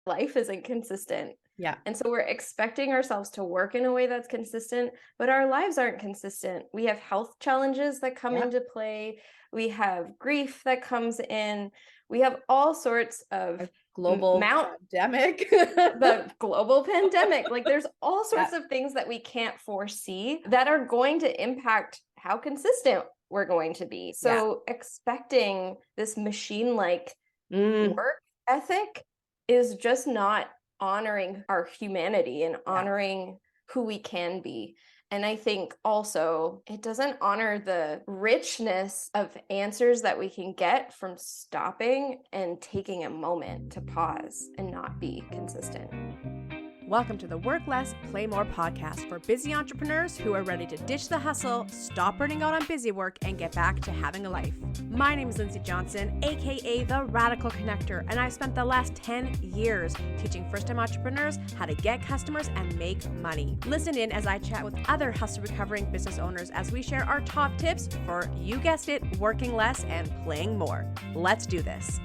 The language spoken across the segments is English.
life isn't consistent. Yeah. And so we're expecting ourselves to work in a way that's consistent, but our lives aren't consistent. We have health challenges that come into play. We have grief that comes in. We have all sorts of global pandemic. The global pandemic. Like there's all sorts of things that we can't foresee that are going to impact how consistent we're going to be. So expecting this machine-like work ethic is just not honoring our humanity and honoring who we can be. And I think also it doesn't honor the richness of answers that we can get from stopping and taking a moment to pause and not be consistent. Welcome to the Work Less, Play More podcast for busy entrepreneurs who are ready to ditch the hustle, stop burning out on busy work, and get back to having a life. My name is Lindsay Johnson, aka The Radical Connector, and I've spent the last 10 years teaching first-time entrepreneurs how to get customers and make money. Listen in as I chat with other hustle recovering business owners as we share our top tips for, you guessed it, working less and playing more. Let's do this.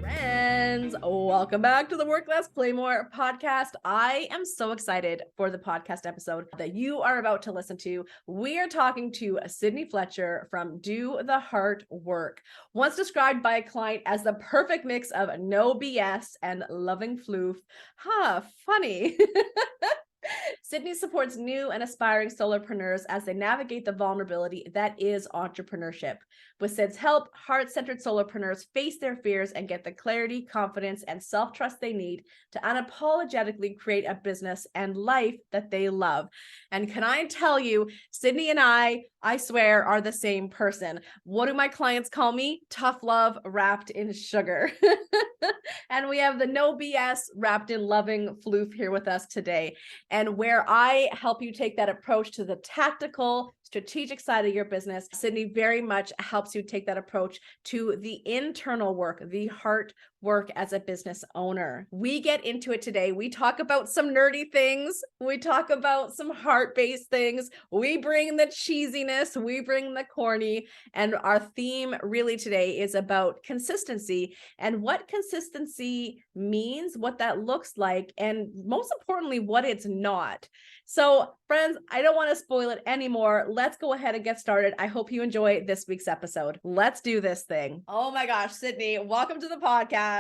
Friends, welcome back to the Work Less, Play More podcast. I am so excited for the podcast episode that you are about to listen to. We are talking to Sydney Fletcher from Do the Heart Work, once described by a client as the perfect mix of no BS and loving floof. Funny. Sydney supports new and aspiring solopreneurs as they navigate the vulnerability that is entrepreneurship. With Sid's help, heart-centered solopreneurs face their fears and get the clarity, confidence, and self-trust they need to unapologetically create a business and life that they love. And can I tell you, Sydney and I swear, are the same person. What do my clients call me? Tough love wrapped in sugar. And we have the no BS wrapped in loving floof here with us today. And where I help you take that approach to the tactical, strategic side of your business, Sydney very much helps you take that approach to the internal work, the heart work as a business owner. We get into it today. We talk about some nerdy things. We talk about some heart-based things. We bring the cheesiness. We bring the corny. And our theme really today is about consistency and what consistency means, what that looks like, and most importantly, what it's not. So friends, I don't want to spoil it anymore. Let's go ahead and get started. I hope you enjoy this week's episode. Let's do this thing. Oh my gosh, Sydney, welcome to the podcast.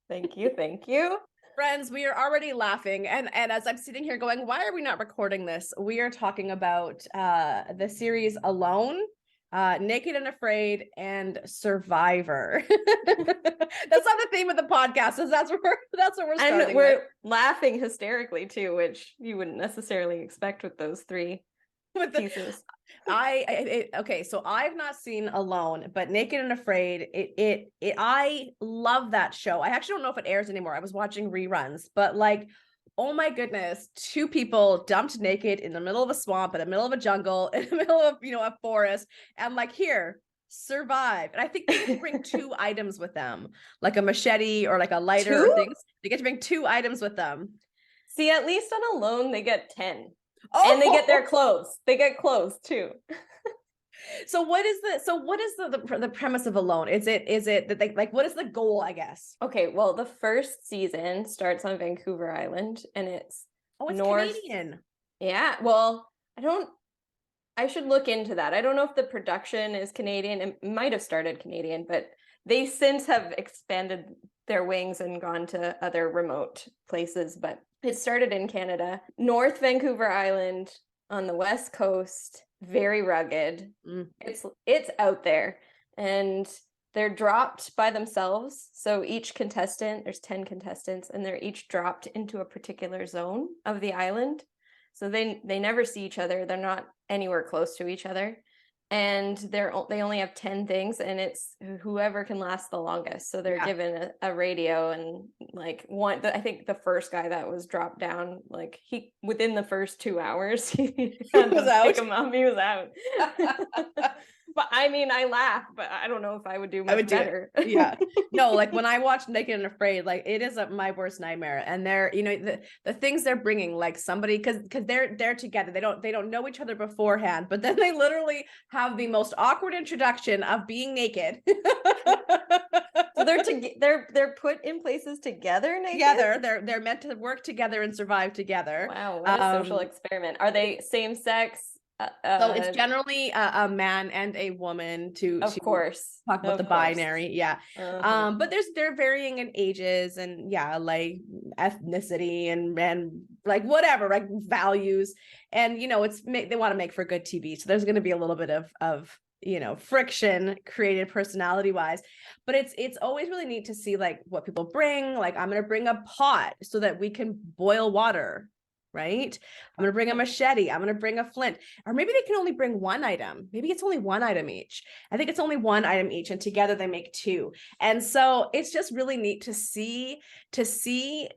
Thank you. Thank you. Friends, we are already laughing. And as I'm sitting here going, why are we not recording this? We are talking about the series Alone, Naked and Afraid, and Survivor. That's not the theme of the podcast. So that's where we're starting. And we're laughing hysterically too, which you wouldn't necessarily expect with those three pieces. Okay, so I've not seen Alone, but Naked and Afraid, I love that show. I actually don't know if it airs anymore. I was watching reruns, but like, oh my goodness, two people dumped naked in the middle of a swamp, in the middle of a jungle, in the middle of, a forest, and like, here, survive. And I think they get to bring two items with them, like a machete or like a lighter or things. They get to bring two items with them. See, at least on Alone, they get 10. Oh! And they get their clothes. They get clothes too. So what is the premise of Alone? Is it that they, like, what is the goal, I guess? Okay, well, the first season starts on Vancouver Island, and it's Canadian. Yeah, well, I should look into that. I don't know if the production is Canadian. It might have started Canadian, but they since have expanded their wings and gone to other remote places, but it started in Canada. North Vancouver Island on the West Coast, very rugged. It's out there, and they're dropped by themselves. So each contestant, there's 10 contestants, and they're each dropped into a particular zone of the island. So they never see each other. They're not anywhere close to each other. And they only have 10 things, and it's whoever can last the longest. So they're given a radio, and like I think the first guy that was dropped down, like within the first 2 hours, he was out. Pick him up. He was out. But I mean, I laugh, but I don't know if I would do much better. Yeah. No, like when I watch Naked and Afraid, like it is my worst nightmare. And they're, the things they're bringing, like somebody, because they're together. They don't know each other beforehand, but then they literally have the most awkward introduction of being naked. So they're put in places together naked? Together. They're meant to work together and survive together. Wow, what a social experiment. Are they same sex? So it's generally a man and a woman to Of course. talk about the binary. Yeah. Uh-huh. But they're varying in ages and like ethnicity and like whatever, like values. And, they want to make for good TV. So there's going to be a little bit of friction created personality wise, but it's always really neat to see like what people bring. Like I'm going to bring a pot so that we can boil water. Right? I'm going to bring a machete. I'm going to bring a flint, or maybe they can only bring one item. Maybe it's only one item each. I think it's only one item each, and together they make two. And so it's just really neat to see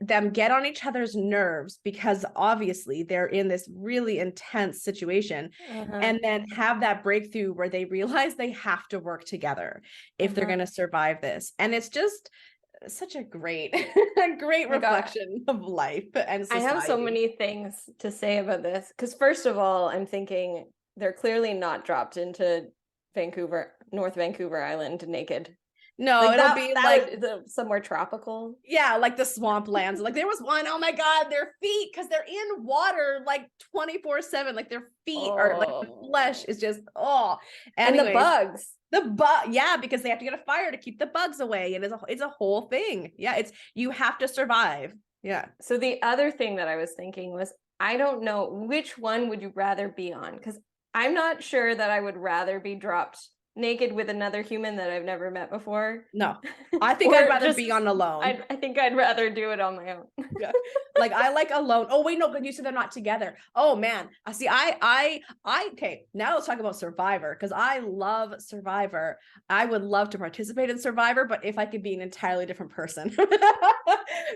them get on each other's nerves, because obviously they're in this really intense situation, and then have that breakthrough where they realize they have to work together if they're going to survive this. And it's just such a great reflection of life and society. I have so many things to say about this, because first of all, I'm thinking they're clearly not dropped into North Vancouver Island naked. No, like it'll be like somewhere tropical. Yeah, like the swamp lands. Like there was one, oh my God, their feet, because they're in water like 24/7. Like their feet are like, the flesh is just, and the bugs. Yeah, because they have to get a fire to keep the bugs away. And it's a whole thing. Yeah, you have to survive. Yeah. So the other thing that I was thinking was, I don't know, which one would you rather be on? Because I'm not sure that I would rather be dropped naked with another human that I've never met before. No, I think I'd rather be on alone. I think I'd rather do it on my own. Yeah. Like I like alone. Oh wait, no, but you said they're not together. Oh man, see, okay. Now let's talk about Survivor, because I love Survivor. I would love to participate in Survivor, but if I could be an entirely different person,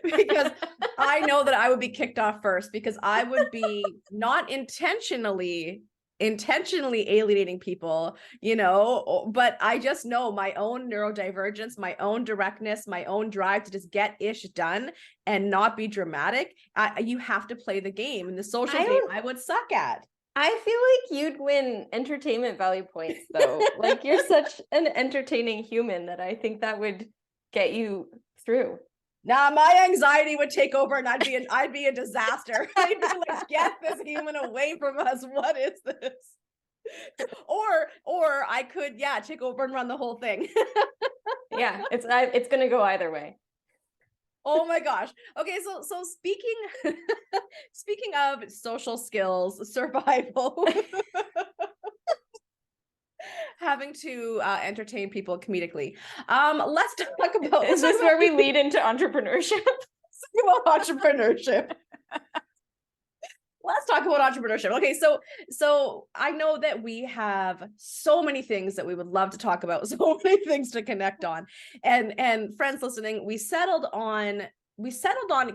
because I know that I would be kicked off first, because I would be not intentionally alienating people, but I just know my own neurodivergence, my own directness, my own drive to just get ish done and not be dramatic. You have to play the game, and the social game I would suck at. I feel like you'd win entertainment value points though. Like you're such an entertaining human that I think that would get you through. Nah, my anxiety would take over, and I'd be a disaster. I'd be like, get this human away from us. What is this? Or I could, take over and run the whole thing. Yeah, it's gonna go either way. Oh my gosh. Okay, so speaking of social skills, survival. Having to entertain people comedically. Let's talk about. Is this where we lead into entrepreneurship? Let's talk about entrepreneurship. Okay, so I know that we have so many things that we would love to talk about, so many things to connect on, and friends listening, we settled on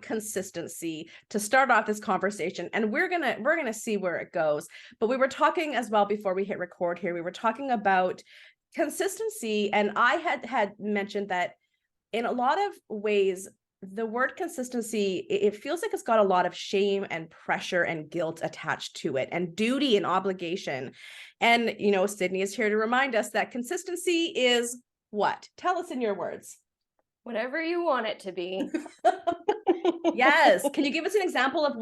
consistency to start off this conversation, and we're gonna see where it goes. But we were talking as well before we hit record here. We were talking about consistency, and I had mentioned that in a lot of ways, the word consistency, it feels like it's got a lot of shame and pressure and guilt attached to it, and duty and obligation. And Sydney is here to remind us that consistency is what? Tell us in your words. Whatever you want it to be. Yes. Can you give us an example of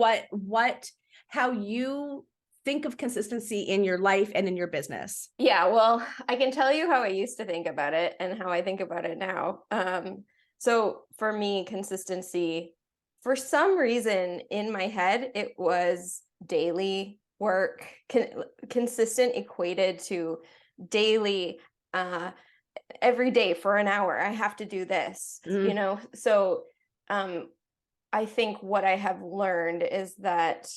how you think of consistency in your life and in your business? Yeah, well, I can tell you how I used to think about it and how I think about it now. So for me, consistency, for some reason in my head, it was daily work. Consistent equated to daily, every day for an hour, I have to do this, So I think what I have learned is that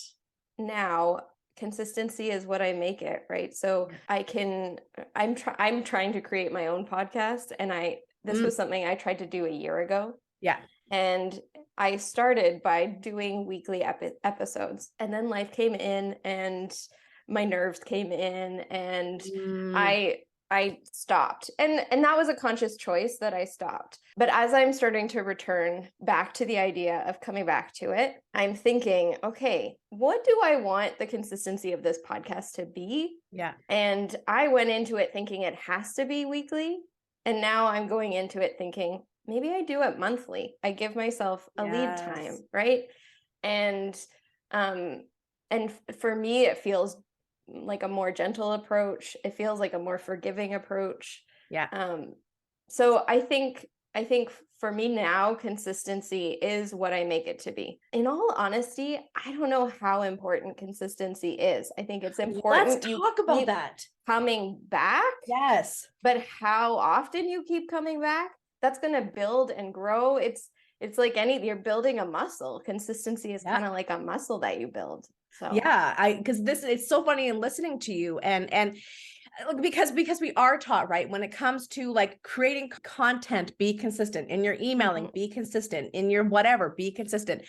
now consistency is what I make it, right? So I'm trying to create my own podcast, and this was something I tried to do a year ago. Yeah. And I started by doing weekly episodes, and then life came in and my nerves came in, and I stopped. And that was a conscious choice that I stopped. But as I'm starting to return back to the idea of coming back to it, I'm thinking, okay, what do I want the consistency of this podcast to be? Yeah. And I went into it thinking it has to be weekly. And now I'm going into it thinking maybe I do it monthly. I give myself a lead time, Yes. right? And um for me it feels like a more gentle approach. It feels like a more forgiving approach. Yeah. Um so I think for me now consistency is what I make it to be. In all honesty, I don't know how important consistency is. I think it's Let's important you talk about keep that. coming back, Yes. but how often you keep coming back, that's going to build and grow. It's like you're building a muscle. Consistency is Yeah. kind of like a muscle that you build. So Yeah, because it's so funny in listening to you and because we are taught, right, when it comes to like creating content, be consistent in your emailing, mhm. be consistent in your whatever, be consistent.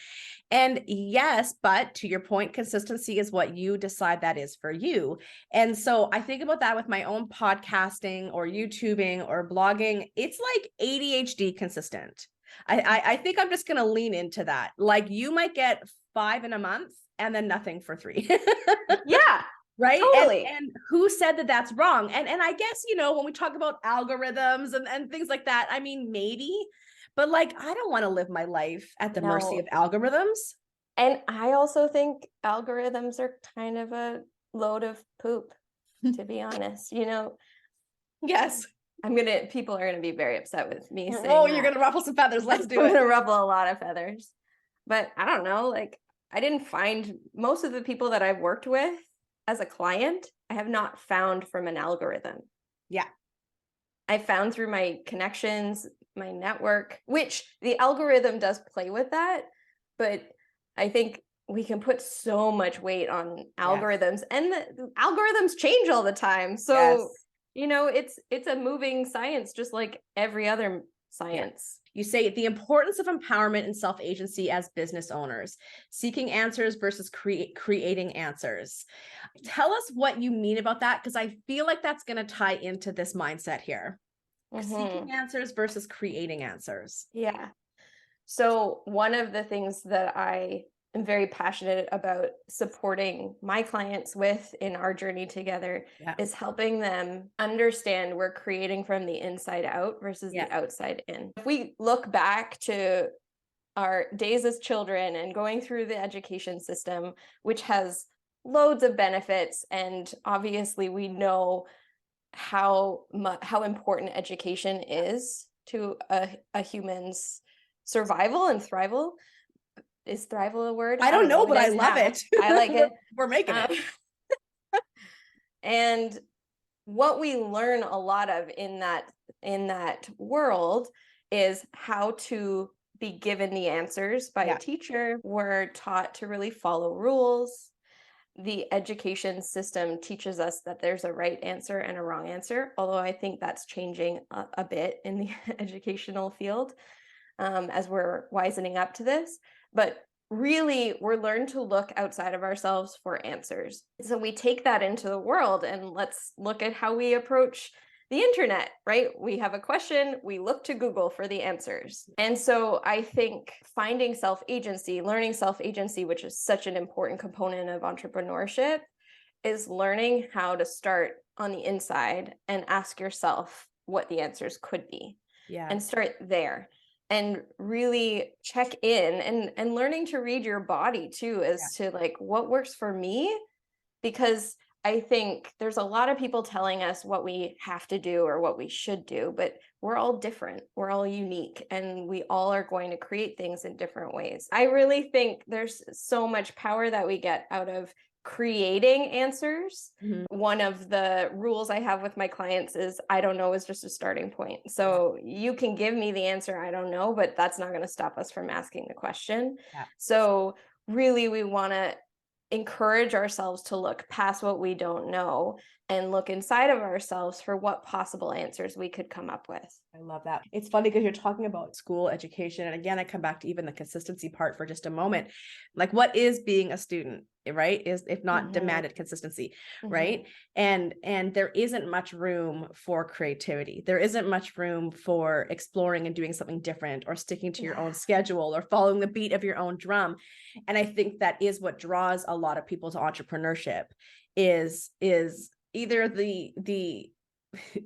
And yes, but to your point, consistency is what you decide that is for you. And so I think about that with my own podcasting or YouTubing or blogging. It's like ADHD consistent. I think I'm just going to lean into that. Like you might get 5 in a month and then nothing for 3. Yeah, Right. totally. And who said that that's wrong? And I guess, when we talk about algorithms and things like that, I mean, maybe, but like, I don't want to live my life at the mercy of No. algorithms. And I also think algorithms are kind of a load of poop, to be honest. Yes. People are gonna be very upset with me Oh, saying you're that. going to ruffle some feathers. Let's I'm do it. gonna ruffle a lot of feathers. But I don't know, like I didn't find most of the people that I've worked with as a client, I have not found from an algorithm. Yeah. I found through my connections, my network, which the algorithm does play with that, but I think we can put so much weight on Yes. algorithms, and the algorithms change all the time. So, Yes. it's a moving science just like every other Yeah. science. You say the importance of empowerment and self-agency as business owners, seeking answers versus creating answers. Tell us what you mean about that, because I feel like that's going to tie into this mindset here. Seeking Mhm. answers versus creating answers. Yeah. So, one of the things that I am very passionate about supporting my clients with in our journey together Yeah. is helping them understand we're creating from the inside out versus Yeah. the outside in. If we look back to our days as children and going through the education system, which has loads of benefits, and obviously we know how important education is to a human's survival and thrival. Is thrival a word? I I don't don't know, know. It but I is love now. it. I like it. We're making Um, it. and what we learn a lot of in that world is how to be given the answers by a Yeah. teacher. We're taught to really follow rules. The education system teaches us that there's a right answer and a wrong answer, although I think that's changing a bit in the educational field, as we're wisening up to this. But really, we're learned to look outside of ourselves for answers. So we take that into the world, and let's look at how we approach the internet, right? We have a question, we look to Google for the answers. And so I think finding self-agency, learning self-agency, which is such an important component of entrepreneurship, is learning how to start on the inside and ask yourself what the answers could be, Yeah. and start there and really check in, and learning to read your body too, as to like what works for me. Because I think there's a lot of people telling us what we have to do or what we should do, but we're all different. We're all unique, and we all are going to create things in different ways. I really think there's so much power that we get out of creating answers. Mhm. One of the rules I have with my clients is I don't know is just a starting point. So you can give me the answer, I don't know, but that's not going to stop us from asking the question. Yeah. So really, we want to encourage ourselves to look past what we don't know and look inside of ourselves for what possible answers we could come up with. I love that. It's funny because you're talking about school education. And again, I come back to even the consistency part for just a moment. Like, what is being a student, right? Is if not demanded consistency, right? And there isn't much room for creativity. There isn't much room for exploring and doing something different, or sticking to your own schedule, or following the beat of your own drum. And I think that is what draws a lot of people to entrepreneurship, is either the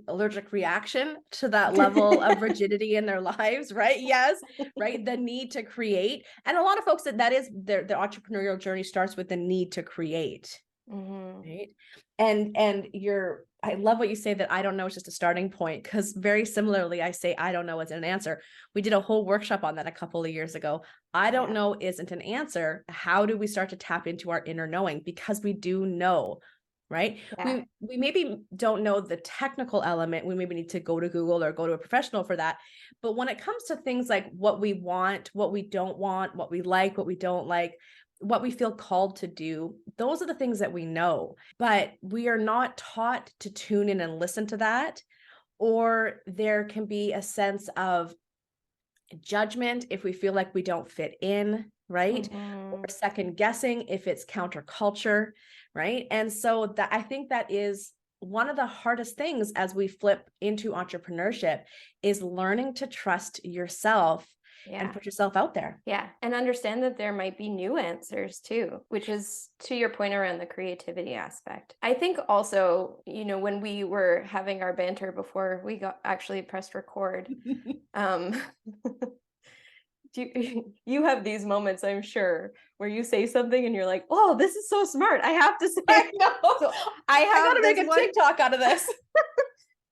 allergic reaction to that level of rigidity in their lives, right? Yes, right. The need to create. And a lot of folks that is their entrepreneurial journey starts with the need to create. Right. And I love what you say that I don't know is just a starting point, because very similarly, I say I don't know as an answer. We did a whole workshop on that a couple of years ago. I don't know isn't an answer. How do we start to tap into our inner knowing? Because we do know, right? Yeah. We maybe don't know the technical element. We maybe need to go to Google or go to a professional for that. But when it comes to things like what we want, what we don't want, what we like, what we don't like, what we feel called to do, those are the things that we know, but we are not taught to tune in and listen to that. Or there can be a sense of judgment if we feel like we don't fit in, right? Or second guessing if it's counterculture, right? And so that, I think that is one of the hardest things as we flip into entrepreneurship, is learning to trust yourself and put yourself out there. Yeah. And understand that there might be new answers too, which is to your point around the creativity aspect. I think also, when we were having our banter before we actually pressed record, you have these moments, I'm sure, where you say something and you're like, oh, this is so smart. I have to say, I know. so I got to make a TikTok out of this.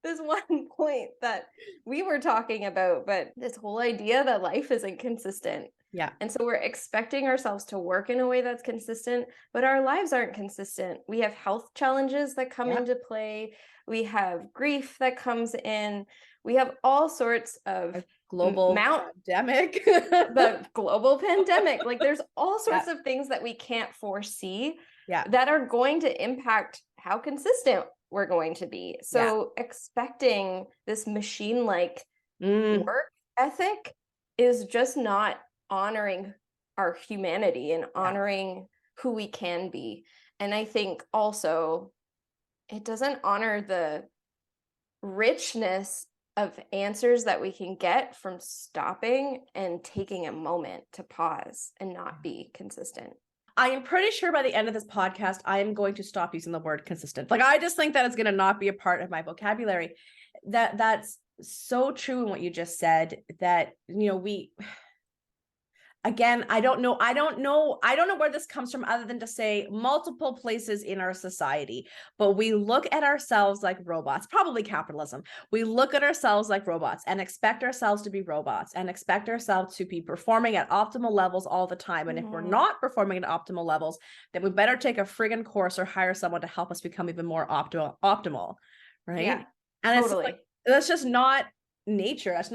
This one point that we were talking about, but this whole idea that life isn't consistent. Yeah. And so we're expecting ourselves to work in a way that's consistent, but our lives aren't consistent. We have health challenges that come into play. We have grief that comes in. We have all sorts of global pandemic. The global pandemic. Like there's all sorts of things that we can't foresee that are going to impact how consistent we're going to be. So expecting this machine-like work ethic is just not honoring our humanity and honoring who we can be. And I think also it doesn't honor the richness of answers that we can get from stopping and taking a moment to pause and not be consistent. I am pretty sure by the end of this podcast, I am going to stop using the word consistent. Like, I just think that it's going to not be a part of my vocabulary. That's so true in what you just said, that, again, I don't know where this comes from, other than to say multiple places in our society, but we look at ourselves like robots, probably capitalism. We look at ourselves like robots and expect ourselves to be robots and expect ourselves to be performing at optimal levels all the time. And if we're not performing at optimal levels, then we better take a friggin' course or hire someone to help us become even more optimal. Right. Yeah, and totally. That's just not nature. That's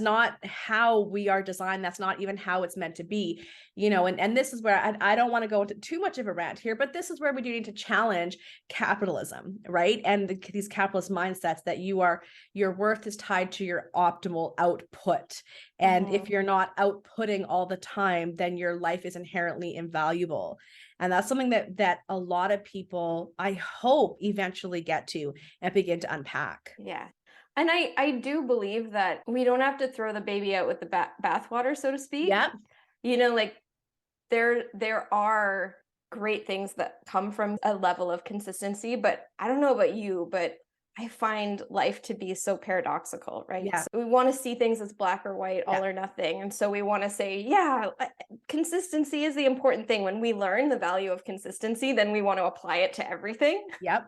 not how we are designed. That's not even how it's meant to be, and this is where I don't want to go into too much of a rant here, but this is where we do need to challenge capitalism, right? And these capitalist mindsets that your worth is tied to your optimal output. And if you're not outputting all the time, then your life is inherently invaluable. And that's something that a lot of people, I hope, eventually get to and begin to unpack. Yeah. And I do believe that we don't have to throw the baby out with the bathwater, so to speak. Yeah. Like there are great things that come from a level of consistency, but I don't know about you, but I find life to be so paradoxical, right? Yeah. So we want to see things as black or white, all or nothing. And so we want to say, consistency is the important thing. When we learn the value of consistency, then we want to apply it to everything. Yep.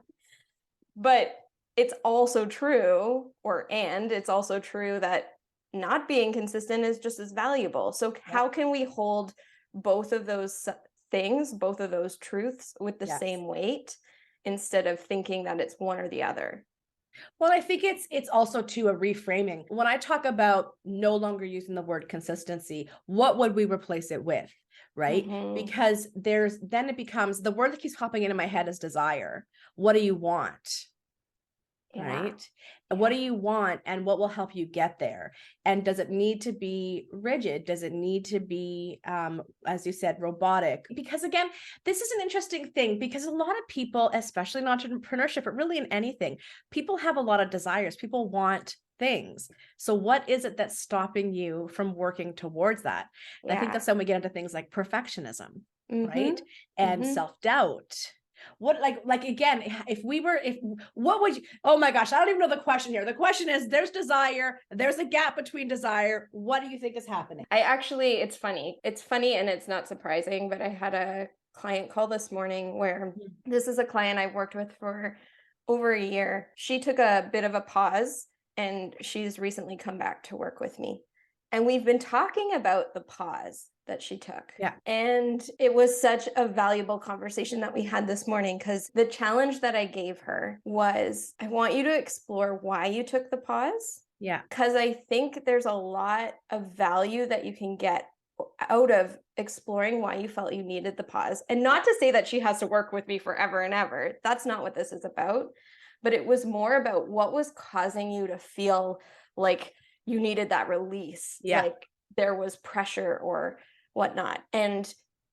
But it's also true, it's also true that not being consistent is just as valuable. So how can we hold both of those things, both of those truths with the same weight, instead of thinking that it's one or the other? Well, I think it's also too a reframing. When I talk about no longer using the word consistency, what would we replace it with? Right? Because then it becomes, the word that keeps popping into my head is desire. What do you want? Right? What do you want, and what will help you get there? And does it need to be rigid? Does it need to be, as you said, robotic? Because again, this is an interesting thing, because a lot of people, especially in entrepreneurship, but really in anything, people have a lot of desires. People want things. So what is it that's stopping you from working towards that? And I think that's when we get into things like perfectionism, right? And self-doubt. What, like again, what would you, oh my gosh, I don't even know the question here. The question is, there's desire, there's a gap between desire. What do you think is happening? It's funny and it's not surprising, but I had a client call this morning where this is a client I've worked with for over a year. She took a bit of a pause and she's recently come back to work with me. And we've been talking about the pause that she took. Yeah. And it was such a valuable conversation that we had this morning, because the challenge that I gave her was, I want you to explore why you took the pause. Yeah. Because I think there's a lot of value that you can get out of exploring why you felt you needed the pause. And not to say that she has to work with me forever and ever. That's not what this is about. But it was more about what was causing you to feel like you needed that release. Yeah. Like there was pressure or whatnot. And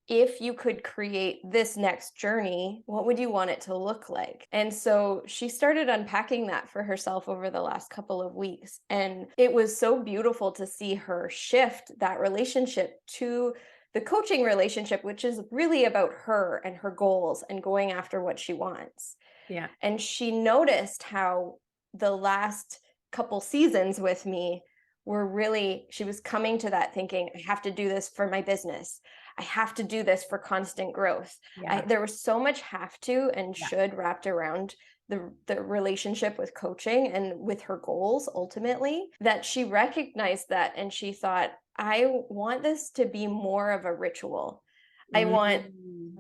if you could create this next journey, what would you want it to look like? And so she started unpacking that for herself over the last couple of weeks. And it was so beautiful to see her shift that relationship to the coaching relationship, which is really about her and her goals and going after what she wants. Yeah. And she noticed how the last couple seasons with me were really, she was coming to that thinking, I have to do this for my business. I have to do this for constant growth. Yeah. There was so much have to and should wrapped around the relationship with coaching and with her goals ultimately, that she recognized that. And she thought, I want this to be more of a ritual. I want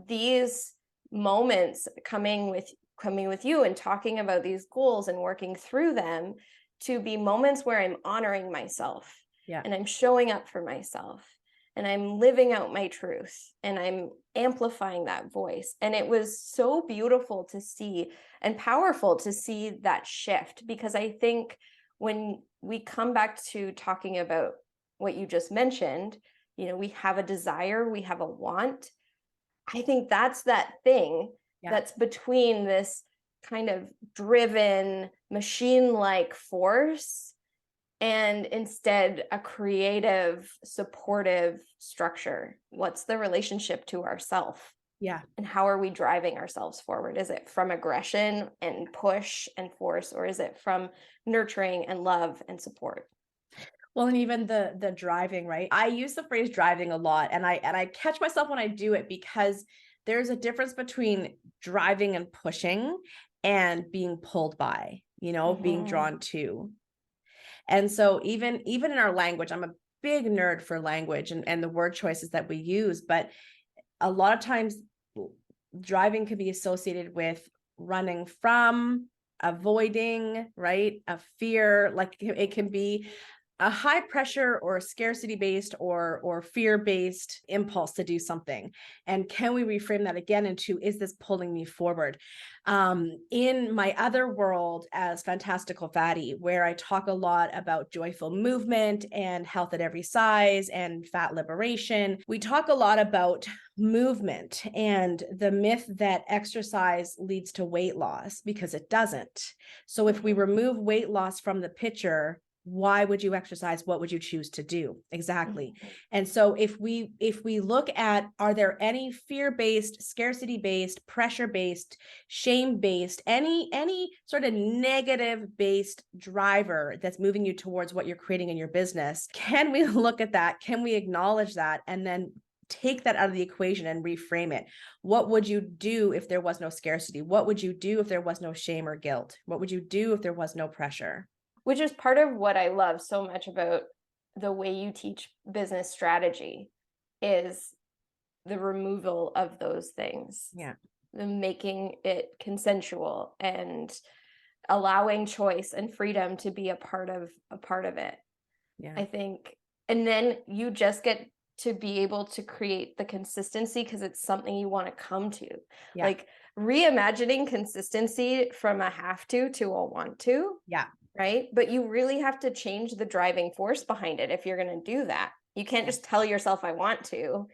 these moments coming with you and talking about these goals and working through them to be moments where I'm honoring myself and I'm showing up for myself and I'm living out my truth and I'm amplifying that voice. And it was so beautiful to see and powerful to see that shift, because I think when we come back to talking about what you just mentioned, we have a desire, we have a want. I think that's that thing that's between this kind of driven machine-like force and instead a creative, supportive structure. What's the relationship to ourself? Yeah. And how are we driving ourselves forward? Is it from aggression and push and force, or is it from nurturing and love and support? Well, and even the driving, right? I use the phrase driving a lot, and I catch myself when I do it, because there's a difference between driving and pushing and being pulled by, being drawn to. And so even in our language, I'm a big nerd for language and the word choices that we use, but a lot of times driving can be associated with running from, avoiding, right? A fear, like it can be a high pressure or scarcity based or fear based impulse to do something. And can we reframe that again into, is this pulling me forward? In my other world as Fantastical Fatty, where I talk a lot about joyful movement and health at every size and fat liberation, we talk a lot about movement and the myth that exercise leads to weight loss, because it doesn't. So if we remove weight loss from the picture, why would you exercise? What would you choose to do? Exactly. And so if we look at, are there any fear-based, scarcity-based, pressure-based, shame-based, any sort of negative-based driver that's moving you towards what you're creating in your business, can we look at that? Can we acknowledge that? And then take that out of the equation and reframe it. What would you do if there was no scarcity? What would you do if there was no shame or guilt? What would you do if there was no pressure? Which is part of what I love so much about the way you teach business strategy, is the removal of those things. Yeah. The making it consensual and allowing choice and freedom to be a part of it. Yeah. I think, and then you just get to be able to create the consistency because it's something you want to come to. Yeah. Like reimagining consistency from a have to a want to. Yeah. Right. But you really have to change the driving force behind it if you're going to do that. You can't just tell yourself I want to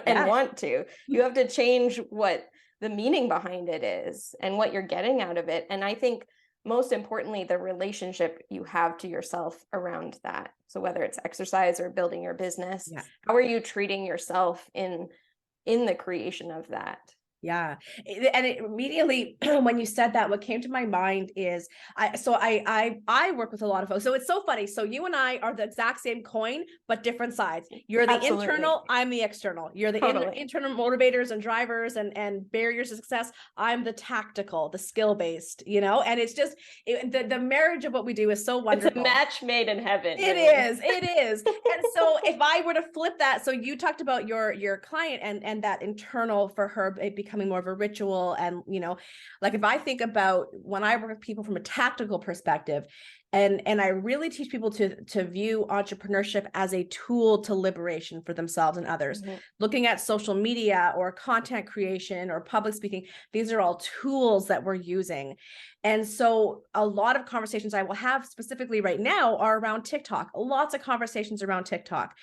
and want to. You have to change what the meaning behind it is and what you're getting out of it. And I think most importantly, the relationship you have to yourself around that. So whether it's exercise or building your business, how are you treating yourself in the creation of that? Yeah. And it immediately, when you said that, what came to my mind is I work with a lot of folks. So it's so funny. So you and I are the exact same coin, but different sides. You're the Absolutely. internal, I'm the external. You're the Totally. internal motivators and drivers and barriers to success. I'm the tactical, the skill-based, and it's just the marriage of what we do is so It's a wonderful. match made in heaven, It really. is. It is. And so if I were to flip that, so you talked about your client and that internal for her, it becoming more of a ritual. And, like if I think about when I work with people from a tactical perspective, and I really teach people to view entrepreneurship as a tool to liberation for themselves and others. Mm-hmm. Looking at social media or content creation or public speaking, these are all tools that we're using. And so a lot of conversations I will have specifically right now are around TikTok. Lots of conversations around TikTok,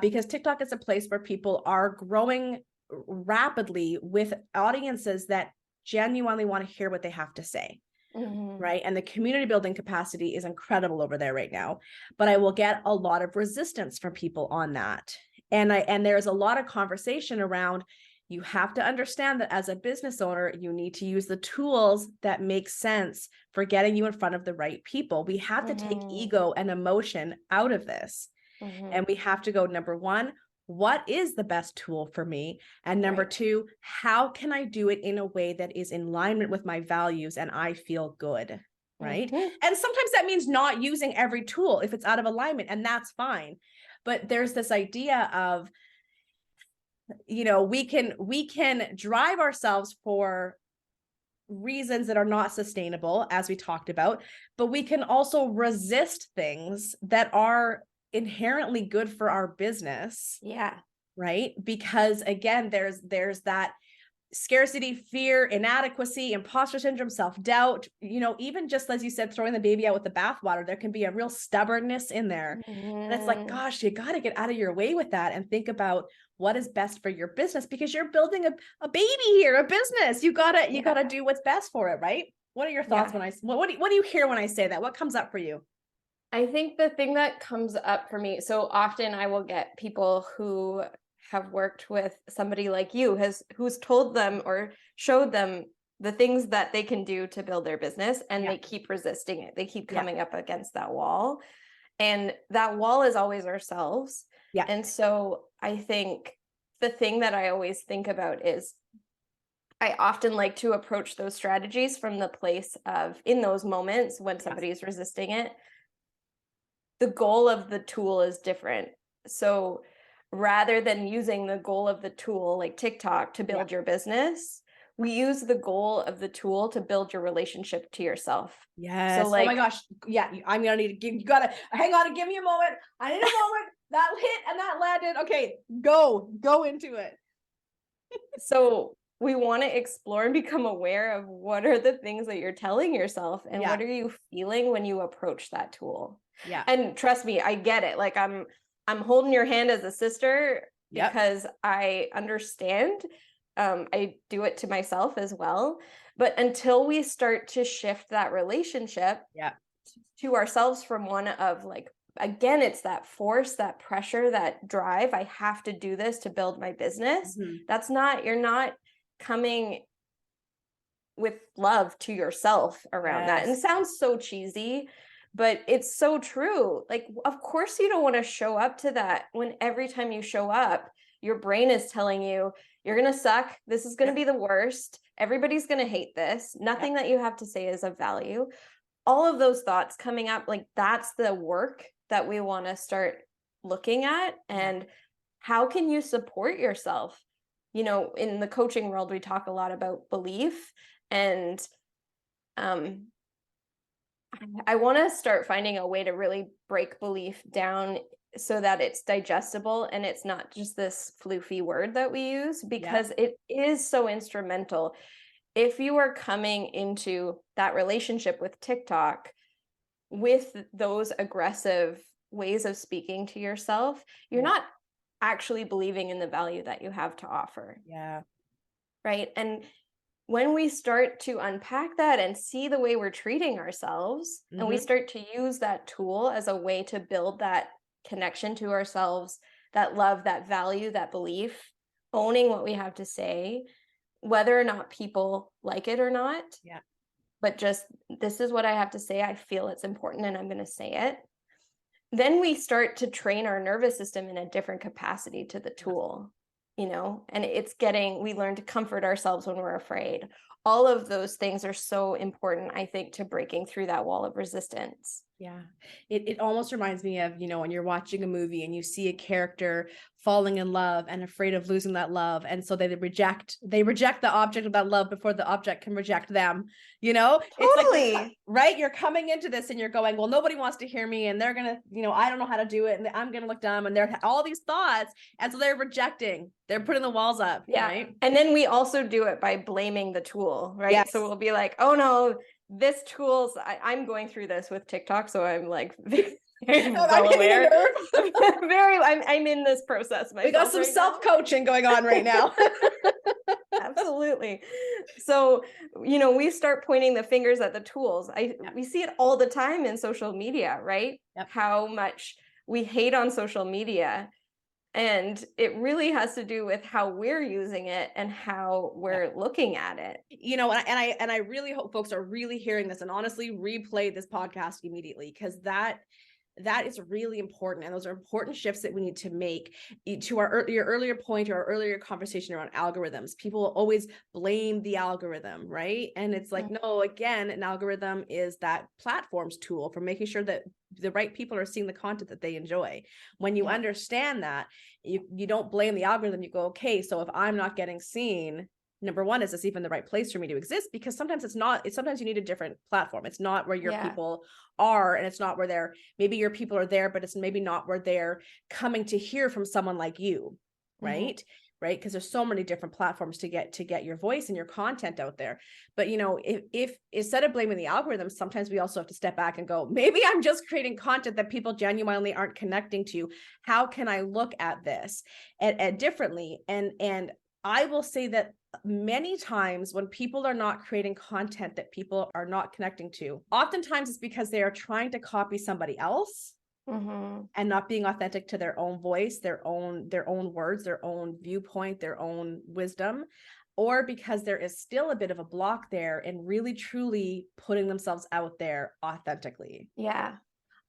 because TikTok is a place where people are growing rapidly with audiences that genuinely want to hear what they have to say. Mm-hmm. Right. And the community building capacity is incredible over there right now. But I will get a lot of resistance from people on that. And there's a lot of conversation around, you have to understand that as a business owner, you need to use the tools that make sense for getting you in front of the right people. We have to take ego and emotion out of this. And we have to go, number one, what is the best tool for me? And number two, how can I do it in a way that is in alignment with my values and I feel good? Right. And sometimes that means not using every tool if it's out of alignment, and that's fine. But there's this idea of, we can drive ourselves for reasons that are not sustainable, as we talked about, but we can also resist things that are inherently good for our business. Yeah. Right. Because again, there's that scarcity, fear, inadequacy, imposter syndrome, self-doubt, even just as you said, throwing the baby out with the bathwater, there can be a real stubbornness in there. And it's like, gosh, you got to get out of your way with that and think about what is best for your business, because you're building a baby here, a business. You gotta do what's best for it. Right. What are your thoughts when what do you hear when I say that? What comes up for you? I think the thing that comes up for me, so often I will get people who have worked with somebody like you who's told them or showed them the things that they can do to build their business, and they keep resisting it. They keep coming up against that wall. And that wall is always ourselves. Yeah. And so I think the thing that I always think about is I often like to approach those strategies from the place of, in those moments when somebody's resisting it, the goal of the tool is different. So rather than using the goal of the tool like TikTok to build your business, we use the goal of the tool to build your relationship to yourself. Yes. So like, oh my gosh. Yeah. I'm gonna need to you gotta hang on and give me a moment. I need a moment. That hit and that landed. Okay, go into it. So we want to explore and become aware of what are the things that you're telling yourself, and what are you feeling when you approach that tool. Yeah. And trust me, I get it. Like I'm holding your hand as a sister because I understand. I do it to myself as well. But until we start to shift that relationship to ourselves from one of like, again, it's that force, that pressure, that drive. I have to do this to build my business. You're not coming with love to yourself around that. And it sounds so cheesy, but it's so true. Like, of course you don't want to show up to that when every time you show up, your brain is telling you, you're going to suck. This is going to be the worst. Everybody's going to hate this. Nothing that you have to say is of value. All of those thoughts coming up, like that's the work that we want to start looking at. And how can you support yourself? In the coaching world, we talk a lot about belief, and I want to start finding a way to really break belief down so that it's digestible and it's not just this floofy word that we use, because it is so instrumental. If you are coming into that relationship with TikTok with those aggressive ways of speaking to yourself, you're not actually believing in the value that you have to offer. Yeah. Right. And when we start to unpack that and see the way we're treating ourselves, and we start to use that tool as a way to build that connection to ourselves, that love, that value, that belief, owning what we have to say, whether or not people like it or not. Yeah. But just, this is what I have to say. I feel it's important and I'm going to say it. Then we start to train our nervous system in a different capacity to the tool, and we learn to comfort ourselves when we're afraid. All of those things are so important, I think, to breaking through that wall of resistance. Yeah. It almost reminds me of, when you're watching a movie and you see a character falling in love and afraid of losing that love. And so they reject the object of that love before the object can reject them. It's Totally. like, right? You're coming into this and you're going, well, nobody wants to hear me. And they're going to, I don't know how to do it. And I'm going to look dumb. And they're all these thoughts. And so they're putting the walls up. Yeah. Right. And then we also do it by blaming the tool, right? Yes. So we'll be like, oh no, this tool's, I'm going through this with TikTok. So I'm like, very well aware. I'm in this process myself. We got some self-coaching going on right now. Absolutely. So, we start pointing the fingers at the tools. We see it all the time in social media, right? Yep. How much we hate on social media. And it really has to do with how we're using it and how we're looking at it. And I really hope folks are really hearing this and honestly replay this podcast immediately, because that is really important. And those are important shifts that we need to make. To your earlier point, or our earlier conversation around algorithms, people will always blame the algorithm, right? And it's like, no, again, an algorithm is that platform's tool for making sure that the right people are seeing the content that they enjoy. When you understand that, you don't blame the algorithm. You go, okay, so if I'm not getting seen, number one, is this even the right place for me to exist? Because sometimes it's not. Sometimes you need a different platform. It's not where your people are, and it's not where maybe your people are there, but it's maybe not where they're coming to hear from someone like you, right? Right? Because there's so many different platforms to get your voice and your content out there. But if instead of blaming the algorithm, sometimes we also have to step back and go, maybe I'm just creating content that people genuinely aren't connecting to. How can I look at this and differently? And I will say that many times when people are not creating content that people are not connecting to, oftentimes it's because they are trying to copy somebody else and not being authentic to their own voice, their own words, their own viewpoint, their own wisdom, or because there is still a bit of a block there in really truly putting themselves out there authentically. Yeah.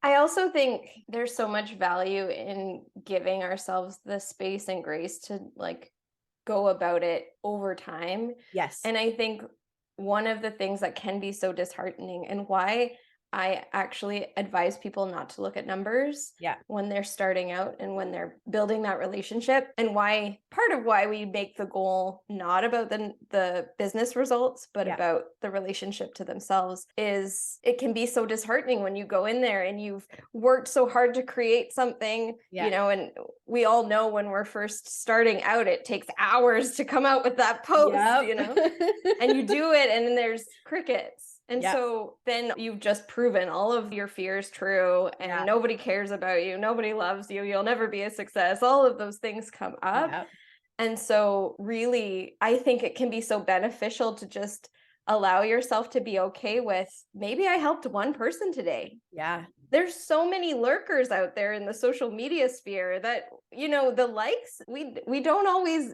I also think there's so much value in giving ourselves the space and grace to go about it over time. Yes. And I think one of the things that can be so disheartening, and why I actually advise people not to look at numbers when they're starting out and when they're building that relationship, and part of why we make the goal not about the business results, but about the relationship to themselves, is it can be so disheartening when you go in there and you've worked so hard to create something, and we all know when we're first starting out, it takes hours to come out with that post, and you do it and then there's crickets. And so then you've just proven all of your fears true, and nobody cares about you. Nobody loves you. You'll never be a success. All of those things come up. Yep. And so really, I think it can be so beneficial to just allow yourself to be okay with, maybe I helped one person today. Yeah. There's so many lurkers out there in the social media sphere that, the likes,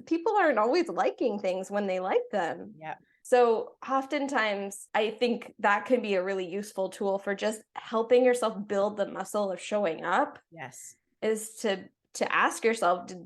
people aren't always liking things when they like them. Yeah. So oftentimes I think that can be a really useful tool for just helping yourself build the muscle of showing up. Yes. Is to ask yourself, could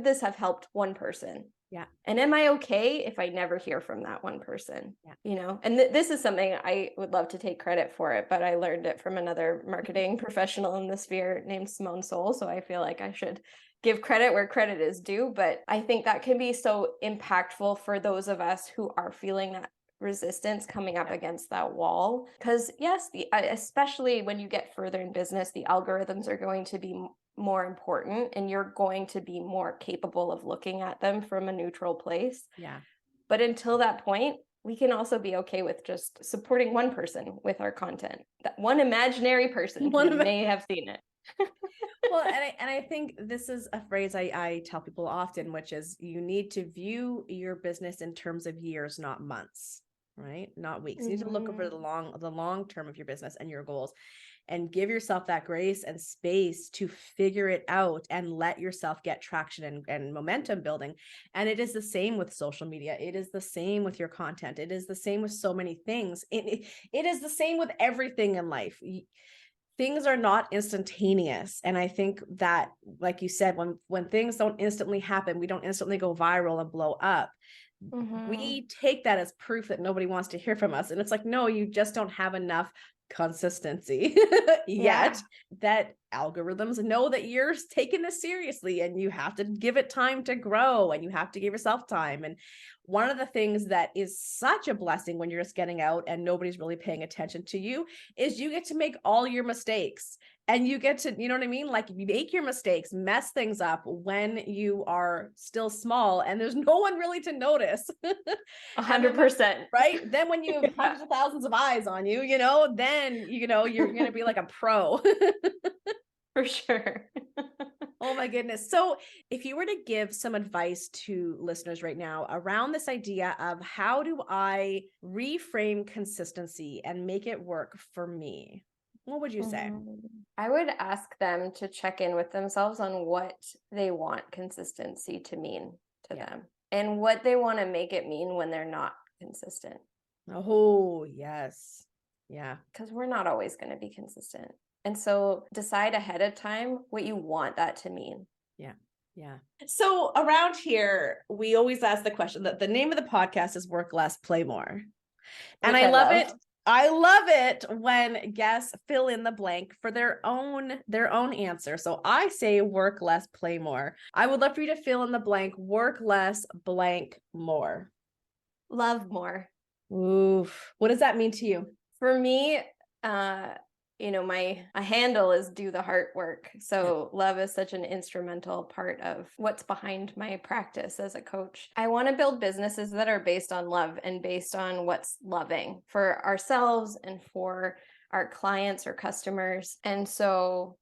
this have helped one person? Yeah. And am I okay if I never hear from that one person? Yeah. And this is something I would love to take credit for it, but I learned it from another marketing professional in the sphere named Simone Soul. So I feel like I should give credit where credit is due. But I think that can be so impactful for those of us who are feeling that resistance coming up against that wall. Because yes, especially when you get further in business, the algorithms are going to be more important, and you're going to be more capable of looking at them from a neutral place. Yeah. But until that point, we can also be okay with just supporting one person with our content, that one imaginary person who may have seen it. Well, and I think this is a phrase I tell people often, which is you need to view your business in terms of years, not months, right? Not weeks. You need to look over the long term of your business and your goals. and give yourself that grace and space to figure it out and let yourself get traction and momentum building. And it is the same with social media. It is the same with your content. It is the same with so many things. It is the same with everything in life. Things are not instantaneous. And I think that, like you said, when things don't instantly happen, we don't instantly go viral and blow up. We take that as proof that nobody wants to hear from us. And it's like, no, you just don't have enough consistency yet that algorithms know that you're taking this seriously, and you have to give it time to grow, and you have to give yourself time. And one of the things that is such a blessing when you're just getting out and nobody's really paying attention to you is you get to make all your mistakes, and you get to, you know what I mean? Like, you make your mistakes, mess things up when you are still small and there's no one really to notice. 100%. Right? Then when you have hundreds of thousands of eyes on you, then, you're going to be like a pro. For sure. Oh my goodness. So if you were to give some advice to listeners right now around this idea of how do I reframe consistency and make it work for me, what would you say? I would ask them to check in with themselves on what they want consistency to mean to them, and what they want to make it mean when they're not consistent. Oh, yes. Yeah. Because we're not always going to be consistent. And so decide ahead of time what you want that to mean. Yeah. Yeah. So around here, we always ask the question that the name of the podcast is Work Less, Play More. And I love it. I love it when guests fill in the blank for their own answer. So I say work less, play more. I would love for you to fill in the blank, work less, blank more. Love more. Oof. What does that mean to you? For me, my handle is do the heart work. So love is such an instrumental part of what's behind my practice as a coach. I want to build businesses that are based on love and based on what's loving for ourselves and for our clients or customers. And so,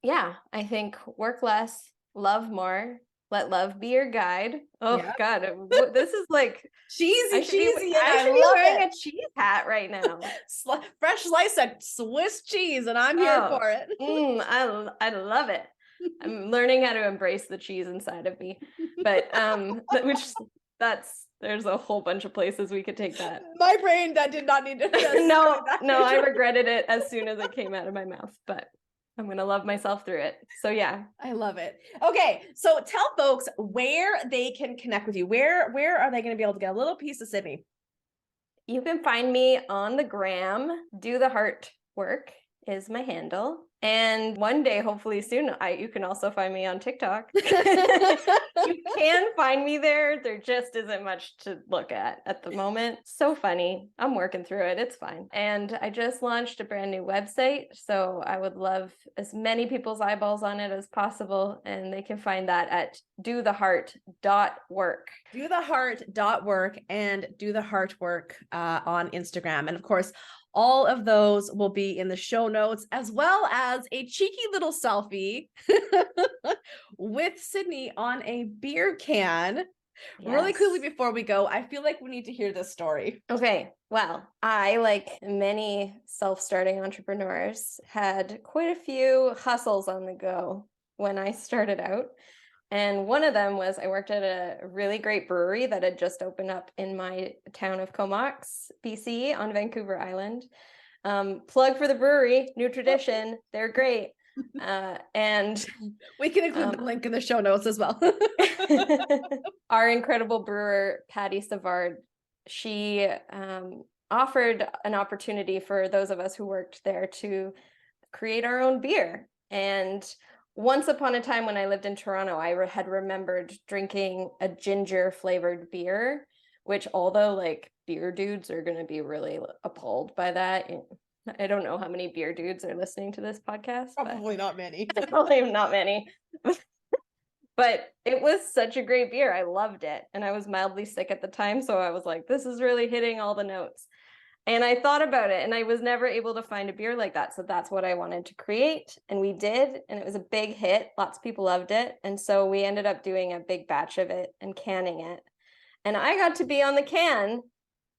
I think work less, love more. Let love be your guide. Oh God, this is like cheesy. I should be wearing a cheese hat right now. Fresh slice of Swiss cheese, and I'm here for it. I love it. I'm learning how to embrace the cheese inside of me, but there's a whole bunch of places we could take that. My brain that did not need to. No, I regretted it as soon as it came out of my mouth, but I'm going to love myself through it. So yeah. I love it. Okay. So tell folks where they can connect with you. Where are they going to be able to get a little piece of Sydney? You can find me on the gram. Do the heart work is my handle. And one day, hopefully soon, you can also find me on TikTok. You can find me there. There just isn't much to look at the moment. So funny. I'm working through it. It's fine. And I just launched a brand new website. So I would love as many people's eyeballs on it as possible. And they can find that at dotheheart.work. Dotheheart.work and Do the Heart Work on Instagram. And of course, all of those will be in the show notes, as well as a cheeky little selfie with Sydney on a beer can. Yes. Really quickly before we go, I feel like we need to hear this story. Okay. Well, I, like many self-starting entrepreneurs, had quite a few hustles on the go when I started out. And one of them was I worked at a really great brewery that had just opened up in my town of Comox, BC, on Vancouver Island. Plug for the brewery, new tradition. They're great. And we can include the link in the show notes as well. Our incredible brewer, Patty Savard, she offered an opportunity for those of us who worked there to create our own beer. And once upon a time when I lived in Toronto, I had remembered drinking a ginger flavored beer, which although like beer dudes are going to be really appalled by that. I don't know how many beer dudes are listening to this podcast. Probably not many. Probably not many. But it was such a great beer. I loved it. And I was mildly sick at the time. So I was like, this is really hitting all the notes. And I thought about it, and I was never able to find a beer like that. So that's what I wanted to create. And we did. And it was a big hit. Lots of people loved it. And so we ended up doing a big batch of it and canning it. And I got to be on the can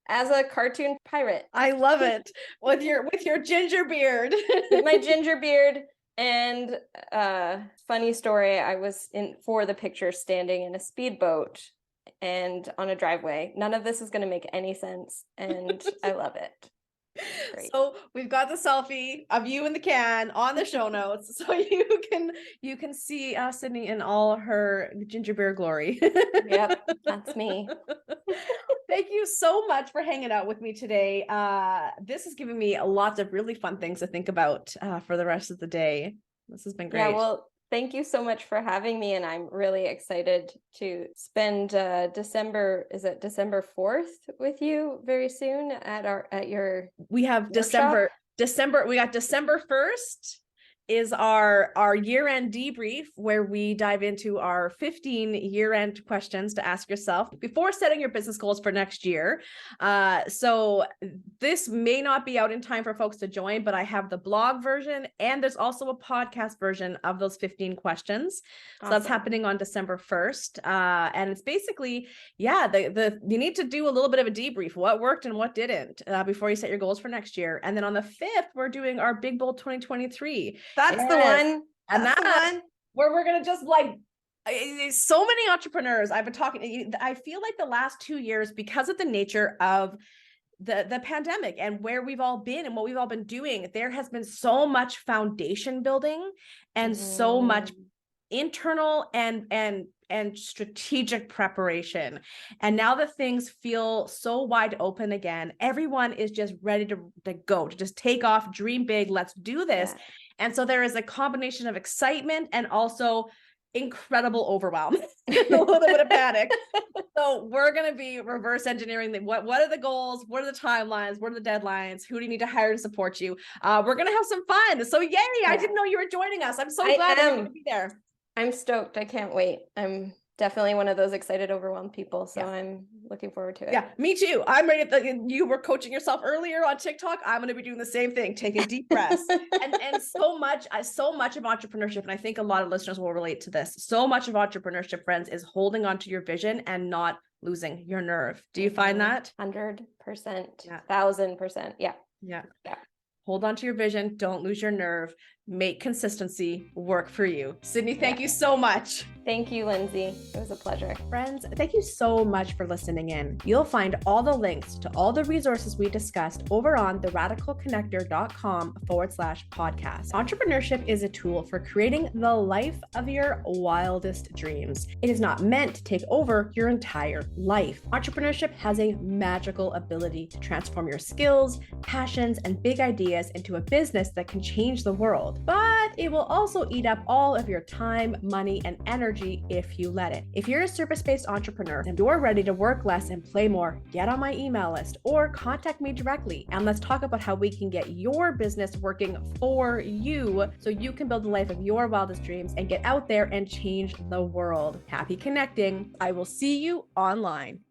as a cartoon pirate. I love it. With your ginger beard. With my ginger beard. And funny story, I was for the picture standing in a speedboat and on a driveway. None of this is going to make any sense, and I love it. Great. So we've got the selfie of you in the can on the show notes, so you can see Sydney in all her ginger beer glory. Yep, that's me. Thank you so much for hanging out with me today. This has given me lots of really fun things to think about for the rest of the day. This has been great. Yeah, well, thank you so much for having me, and I'm really excited to spend December 4th with you very soon at your we have workshop. we got December 1st is our year-end debrief, where we dive into our 15 year-end questions to ask yourself before setting your business goals for next year. So this may not be out in time for folks to join, but I have the blog version, and there's also a podcast version of those 15 questions. Awesome. So that's happening on December 1st. And it's basically, you need to do a little bit of a debrief, what worked and what didn't, before you set your goals for next year. And then on the 5th, we're doing our Big Bold 2023. That's the one. And that's the one where we're going to just so many entrepreneurs I've been talking. I feel like the last 2 years, because of the nature of the pandemic and where we've all been and what we've all been doing, there has been so much foundation building and so much internal and strategic preparation. And now that things feel so wide open again, everyone is just ready to go, to just take off, dream big, let's do this. Yeah. And so there is a combination of excitement and also incredible overwhelm, a little bit of panic. So we're going to be reverse engineering what are the goals? What are the timelines? What are the deadlines? Who do you need to hire to support you? We're going to have some fun. So yay, yeah. I didn't know you were joining us. I'm so glad that you're going to be there. I'm stoked. I can't wait. I'm definitely one of those excited, overwhelmed people. So I'm looking forward to it. Yeah, me too. I'm ready. You were coaching yourself earlier on TikTok. I'm going to be doing the same thing, taking deep breaths. and so much of entrepreneurship, and I think a lot of listeners will relate to this. So much of entrepreneurship, friends, is holding on to your vision and not losing your nerve. Do you find that? 100%, 1000%. Yeah. Hold on to your vision. Don't lose your nerve. Make consistency work for you. Sydney, thank you so much. Thank you, Lindsay. It was a pleasure. Friends, thank you so much for listening in. You'll find all the links to all the resources we discussed over on theradicalconnector.com/podcast. Entrepreneurship is a tool for creating the life of your wildest dreams. It is not meant to take over your entire life. Entrepreneurship has a magical ability to transform your skills, passions, and big ideas into a business that can change the world. But it will also eat up all of your time, money, and energy if you let it. If you're a service-based entrepreneur and you're ready to work less and play more, get on my email list or contact me directly, and let's talk about how we can get your business working for you so you can build the life of your wildest dreams and get out there and change the world. Happy connecting. I will see you online.